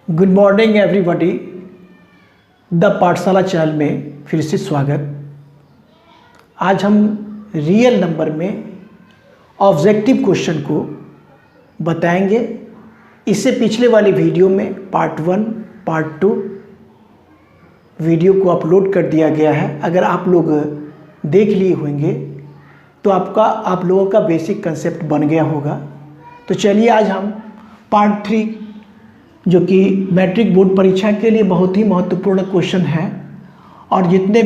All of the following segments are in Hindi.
Good morning everybody. द पाठशाला चैनल में फिर से स्वागत। आज हम रियल नंबर में ऑब्जेक्टिव क्वेश्चन को बताएंगे। इससे पिछले वाली वीडियो में पार्ट 1 पार्ट 2 वीडियो को अपलोड कर दिया गया है। अगर आप लोग देख लिए होंगे तो आप लोगों का बेसिक कंसेप्ट बन गया होगा। तो चलिए आज हम पार्ट 3 जो कि मैट्रिक बोर्ड परीक्षा के लिए बहुत ही महत्वपूर्ण क्वेश्चन है और जितने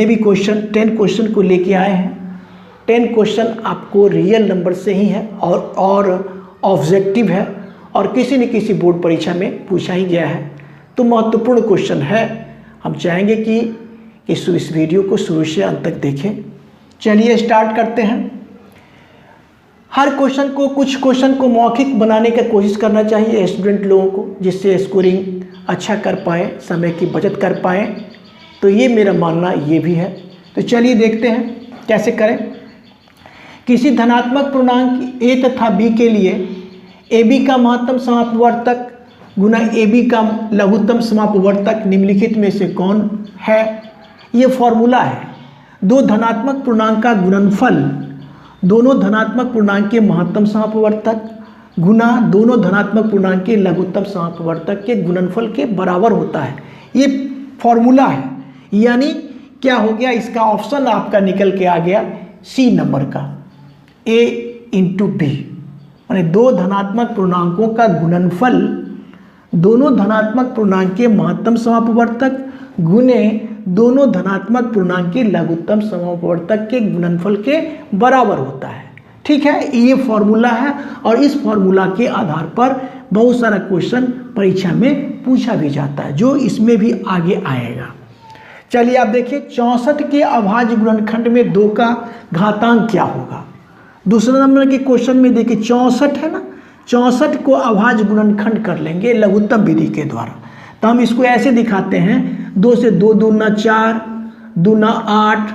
भी क्वेश्चन 10 क्वेश्चन को लेके आए हैं, 10 क्वेश्चन आपको रियल नंबर से ही है और ऑब्जेक्टिव है और किसी न किसी बोर्ड परीक्षा में पूछा ही गया है। तो महत्वपूर्ण क्वेश्चन है। हम चाहेंगे कि इस वीडियो को शुरू से अंत तक देखें। चलिए स्टार्ट करते हैं। हर कुछ क्वेश्चन को मौखिक बनाने की कोशिश करना चाहिए स्टूडेंट लोगों को, जिससे स्कोरिंग अच्छा कर पाए, समय की बचत कर पाए। तो ये मेरा मानना ये भी है। तो चलिए देखते हैं कैसे करें। किसी धनात्मक पूर्णांक a तथा b के लिए ab का महत्तम समापवर्तक गुना ab का लघुत्तम समापवर्तक निम्नलिखित में से कौन है। ये फॉर्मूला है। दो धनात्मक पूर्णांक का गुणनफल दोनों धनात्मक पूर्णांक के महत्तम समापवर्तक गुना दोनों धनात्मक पूर्णांक के लघुत्तम समापवर्तक के गुणनफल के बराबर होता है। ये फॉर्मूला है। यानी क्या हो गया, इसका ऑप्शन आपका निकल के आ गया सी नंबर का, a इंटू बी। यानी दो धनात्मक पूर्णांकों का गुणनफल दोनों धनात्मक पूर्णांक के महत्तम समापवर्तक गुने दोनों धनात्मक पूर्णांक के लघुत्तम समापवर्तक के गुणनफल के बराबर होता है। ठीक है, ये फॉर्मूला है और इस फॉर्मूला के आधार पर बहुत सारा क्वेश्चन परीक्षा में पूछा भी जाता है, जो इसमें भी आगे आएगा। चलिए आप देखिए, 64 के अभाज्य गुणनखंड में 2 का घातांक क्या होगा। दूसरे नंबर के क्वेश्चन में देखिए 64 है ना, 64 को अभाज्य गुणनखंड कर लेंगे लघुत्तम विधि के द्वारा। तो हम इसको ऐसे दिखाते हैं, 2 से 2 दूना 4, दूना 8,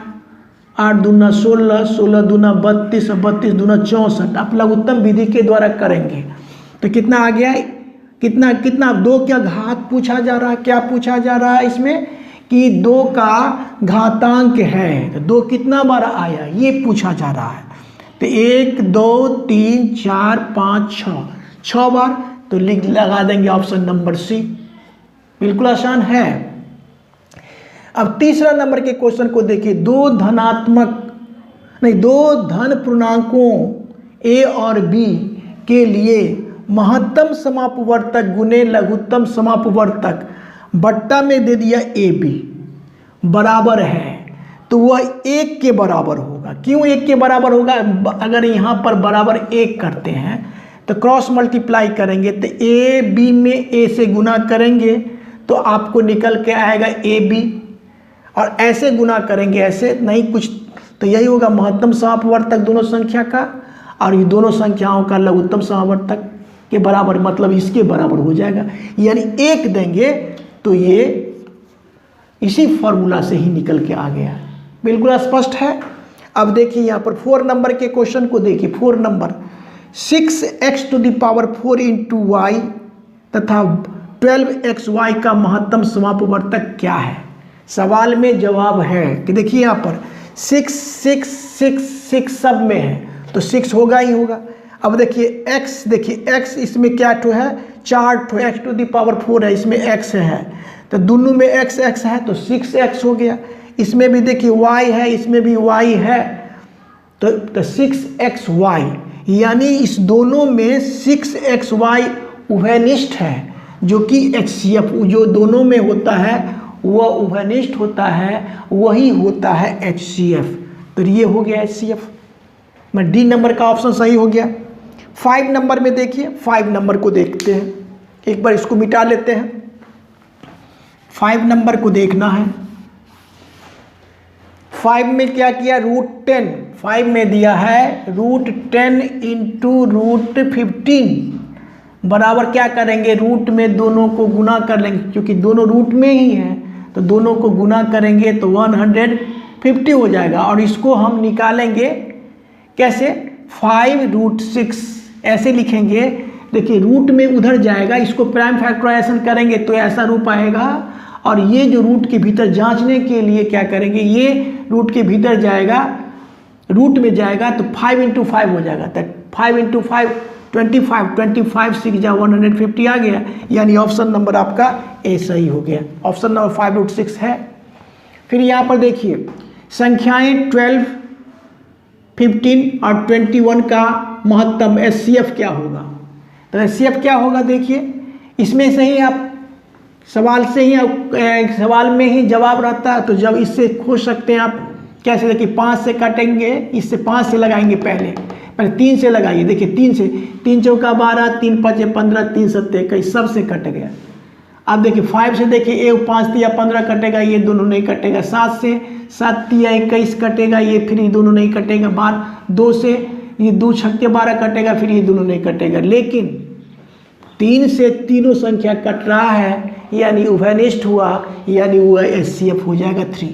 8 दूना 16, 16 दूना 32, 32 दूना 64। आप लघुत्तम विधि के द्वारा करेंगे तो कितना आ गया, कितना 2 क्या घात पूछा जा रहा है। क्या पूछा जा रहा है इसमें कि 2 का घातांक है। तो 2 कितना बार आया ये पूछा जा रहा है। तो 1 2 3 4 5 6 बार। तो लगा देंगे ऑप्शन नंबर सी। बिल्कुल आसान है। अब तीसरा नंबर के क्वेश्चन को देखिए, दो धन पूर्णांकों a और b के लिए महत्तम समापवर्तक गुने लघुत्तम समापवर्तक बट्टा में दे दिया ab बराबर है। तो वह 1 के बराबर होगा। क्यों 1 के बराबर होगा? अगर यहाँ पर बराबर 1 करते हैं तो क्रॉस मल्टीप्लाई करेंगे तो ए बी में a से गुना करेंगे तो आपको निकल के आएगा ab, और ऐसे गुना करेंगे ऐसे नहीं कुछ, तो यही होगा महत्तम समापवर्तक दोनों संख्या का और ये दोनों संख्याओं का लघुत्तम समापवर्तक के बराबर, मतलब इसके बराबर हो जाएगा। यानी 1 देंगे तो ये इसी फॉर्मूला से ही निकल के आ गया है। बिल्कुल स्पष्ट है। अब देखिए यहाँ पर 4 नंबर के क्वेश्चन को देखिए। 4 नंबर 6x⁴ इंटू वाई तथा 12xy का महत्तम समापवर्तक क्या है। सवाल में जवाब है कि देखिए यहाँ पर 6 6 6 6 सब में है तो 6 होगा ही होगा। अब देखिए x इसमें क्या ठो है, 4 ठो x⁴ है, इसमें x है तो दोनों में x है तो 6x हो गया। इसमें भी देखिए y है, इसमें भी y है तो 6xy, यानी इस दोनों में 6xy उभयनिष्ठ है, जो कि HCF जो दोनों में होता है वह उभयनिष्ठ होता है, वही होता है HCF। तो ये हो गया HCF। मैं डी नंबर का ऑप्शन सही हो गया। 5 नंबर में देखिए, 5 नंबर को देखते हैं। एक बार इसको मिटा लेते हैं। 5 नंबर को देखना है। 5 में क्या किया, √10। 5 में दिया है √10 इंटू √15 बराबर क्या करेंगे, रूट में दोनों को गुना कर लेंगे, क्योंकि दोनों रूट में ही है तो दोनों को गुना करेंगे तो 150 हो जाएगा। और इसको हम निकालेंगे कैसे, 5√6 ऐसे लिखेंगे, देखिए रूट में उधर जाएगा, इसको प्राइम फैक्टराइजेशन करेंगे तो ऐसा रूप आएगा, और ये जो रूट के भीतर जांचने के लिए क्या करेंगे, ये रूट के भीतर जाएगा, रूट में जाएगा तो 5 × 5 हो जाएगा, तो 5 × 5 25 6 जा 150 आ गया, यानी ऑप्शन नंबर आपका ए सही हो गया। ऑप्शन नंबर 5√6 है। फिर यहाँ पर देखिए संख्याएं 12, 15 और 21 का महत्तम HCF क्या होगा। तो HCF क्या होगा, देखिए इसमें से ही आप सवाल से ही सवाल में ही जवाब रहता है, तो जब इससे खोज सकते हैं आप कैसे। देखिए 5 से काटेंगे, इससे 5 से लगाएंगे, पहले 3 से लगाइए। देखिए 3 से, 3 चौका 12, 3 5 15, 3 7 21, सब से कट गया। अब देखिए 5 से देखिए 5 3 15 कटेगा, ये दोनों नहीं कटेगा। 7 से 7 3 21 कटेगा, ये फिर ये दोनों नहीं कटेगा। 2 से ये 2 6 12 कटेगा, फिर ये दोनों नहीं कटेगा। लेकिन 3 से तीनों संख्या कट रहा है, यानी उभयनिष्ठ हुआ, यानी वो HCF हो जाएगा 3।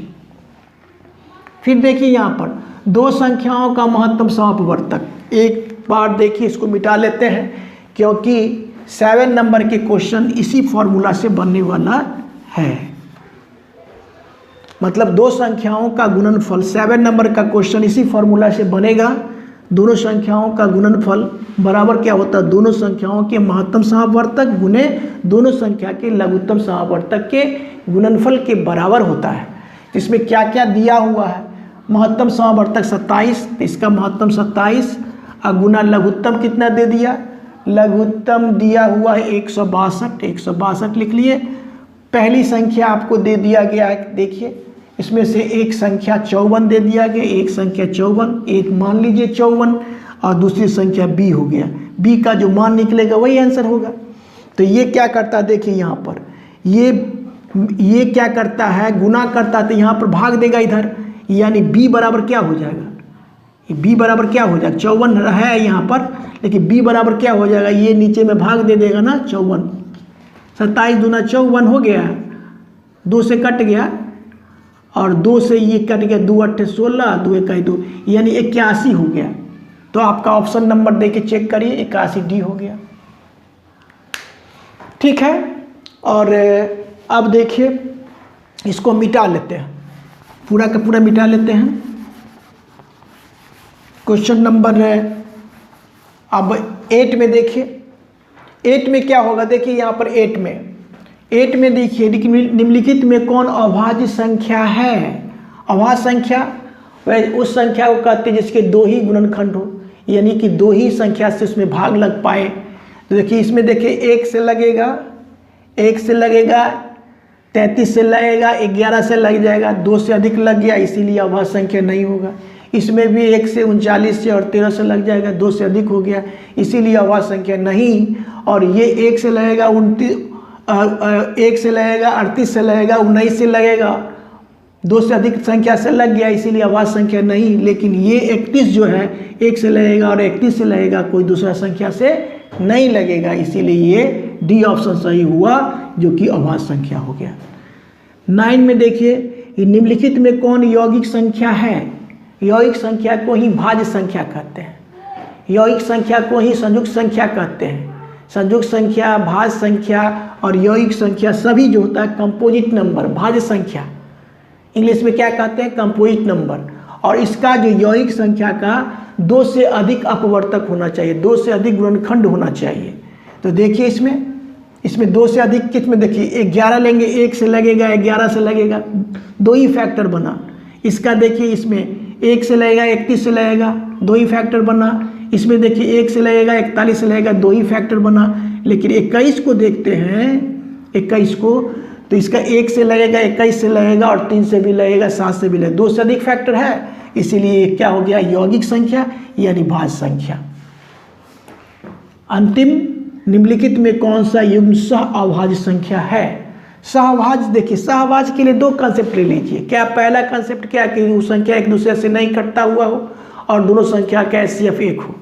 फिर देखिए यहाँ पर 2 संख्याओं का महत्तम समापवर्तक। एक बार देखिए इसको मिटा लेते हैं, क्योंकि 7 नंबर के क्वेश्चन इसी फॉर्मूला से बनने वाला है। मतलब 2 संख्याओं का गुणनफल, 7 नंबर का क्वेश्चन इसी फॉर्मूला से बनेगा। दोनों संख्याओं का गुणनफल बराबर क्या होता है, दोनों संख्याओं के महत्तम समापवर्तक गुने दोनों संख्या के लघुत्तम समापवर्तक के गुणनफल के बराबर होता है। इसमें क्या क्या दिया हुआ है, महत्तम समापवर्तक 27, इसका महत्तम 27 और गुना लघुत्तम कितना दे दिया, लघुत्तम दिया हुआ है 162, 162 लिख लिए। पहली संख्या आपको दे दिया गया है, देखिए इसमें से एक संख्या 54 दे दिया गया, एक संख्या 54, एक मान लीजिए 54 और दूसरी संख्या b हो गया। b का जो मान निकलेगा वही आंसर होगा। तो ये क्या करता है, देखिए यहाँ पर ये क्या करता है, गुना करता है, तो यहाँ पर भाग देगा इधर, यानी b बराबर क्या हो जाएगा, b बराबर क्या हो जाएगा, 54 है यहाँ पर, लेकिन b बराबर क्या हो जाएगा, ये नीचे में भाग दे देगा ना 54, 27 दूना 54 हो गया, 2 से कट गया और 2 से ये कट गया, 2 8 16, 2 1 2, यानी 81 हो गया। तो आपका ऑप्शन नंबर दे के चेक करिए, 81D हो गया। ठीक है, और अब देखिए इसको मिटा लेते हैं, पूरा का पूरा मिटा लेते हैं। क्वेश्चन नंबर अब 8 में देखिए, 8 में क्या होगा, देखिए यहाँ पर 8 में देखिए निम्नलिखित में कौन अभाज्य संख्या है। अभाज्य संख्या वह उस संख्या को कहते हैं जिसके 2 ही गुणनखंड हो, यानी कि 2 ही संख्या से उसमें भाग लग पाए। तो देखिए इसमें देखिए 1 से लगेगा, 33 से लगेगा, 11 से लग जाएगा, 2 से अधिक लग गया, इसीलिए अभाज्य संख्या नहीं होगा। इसमें भी 1 से 39 से और 13 से लग जाएगा, 2 से अधिक हो गया, इसीलिए अभाज्य संख्या नहीं। और ये 1 से लगेगा 1 से लगेगा, 38 से लगेगा, 19 से लगेगा, 2 से अधिक संख्या से लग गया, इसीलिए अभाज्य संख्या नहीं। लेकिन ये 31 जो है 1 से लगेगा और 31 से लगेगा, कोई दूसरा संख्या से नहीं लगेगा, इसीलिए ये डी ऑप्शन सही हुआ, जो कि अभाज्य संख्या हो गया। 9 में देखिए निम्नलिखित में कौन यौगिक संख्या है। यौगिक संख्या को ही भाज्य संख्या कहते हैं, यौगिक संख्या को ही संयुक्त संख्या कहते हैं। संयुक्त संख्या, भाज्य संख्या और यौगिक संख्या सभी जो होता है कंपोजिट नंबर, भाज्य संख्या इंग्लिश में क्या कहते हैं, कंपोजिट नंबर। और इसका जो यौगिक संख्या का 2 से अधिक अपवर्तक होना चाहिए, 2 से अधिक गुणनखंड होना चाहिए। तो देखिए इसमें 2 से अधिक किस में, देखिए 11 लेंगे, 1 से लगेगा, 11 से लगेगा, 2 ही फैक्टर बना। इसका देखिए इसमें 1 से लगेगा, 31 से लगेगा, 2 ही फैक्टर बना। इसमें देखिए 1 से लगेगा, 41 से लगेगा, 2 ही फैक्टर बना। लेकिन 21 को देखते हैं, 21 को, तो इसका 1 से लगेगा, 21 से लगेगा और 3 से भी लगेगा, 7 से भी लगेगा, 2 से अधिक फैक्टर है, इसीलिए क्या हो गया, यौगिक संख्या यानी भाज्य संख्या। अंतिम, निम्नलिखित में कौन सा युग्म सहअभाज्य संख्या है। सहअभाज्य, देखिए सहअभाज्य के लिए 2 कंसेप्ट ले लीजिए। क्या पहला कंसेप्ट क्या, कि वो संख्या एक दूसरे से नहीं कटता हुआ हो और दोनों संख्या का HCF 1 हो।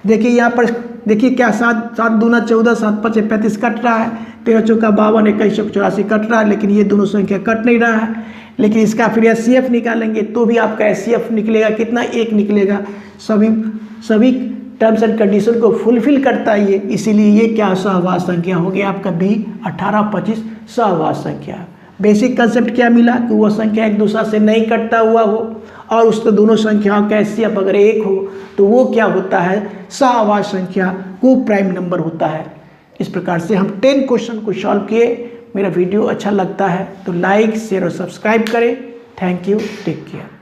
देखिए यहाँ पर देखिए क्या 7 दूना 14, 7 5 35 कट रहा है, 13 चौका 52, 21 84 कट रहा है, लेकिन ये दोनों संख्या कट नहीं रहा है। लेकिन इसका फिर HCF निकालेंगे तो भी आपका HCF निकलेगा कितना, 1 निकलेगा। सभी टर्म्स एंड कंडीशन को फुलफिल करता है ये, इसीलिए ये क्या सहवास संख्या हो गया आपका बी 18, 25 सहवास संख्या। बेसिक कंसेप्ट क्या मिला कि वो संख्या एक दूसरे से नहीं कटता हुआ हो और उसके दोनों संख्याओं का HCF अगर एक हो तो वो क्या होता है, सहवास संख्या, को प्राइम नंबर होता है। इस प्रकार से हम 10 क्वेश्चन को सॉल्व किए। मेरा वीडियो अच्छा लगता है तो लाइक, शेयर और सब्सक्राइब करें। Thank you, take care.